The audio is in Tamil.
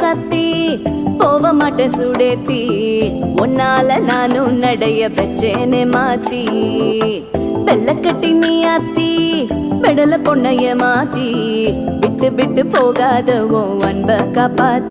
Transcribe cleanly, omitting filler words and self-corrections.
சத்தி போக மாட்டேன் சுடேத்தி உன்னால நானும் நடைய பெச்சேனே மாத்தி வெள்ளக்கட்டி நீ ஆத்தி பெடல பொண்ணைய மாத்தி விட்டு விட்டு போகாத உன் அன்ப காப்பாத்தி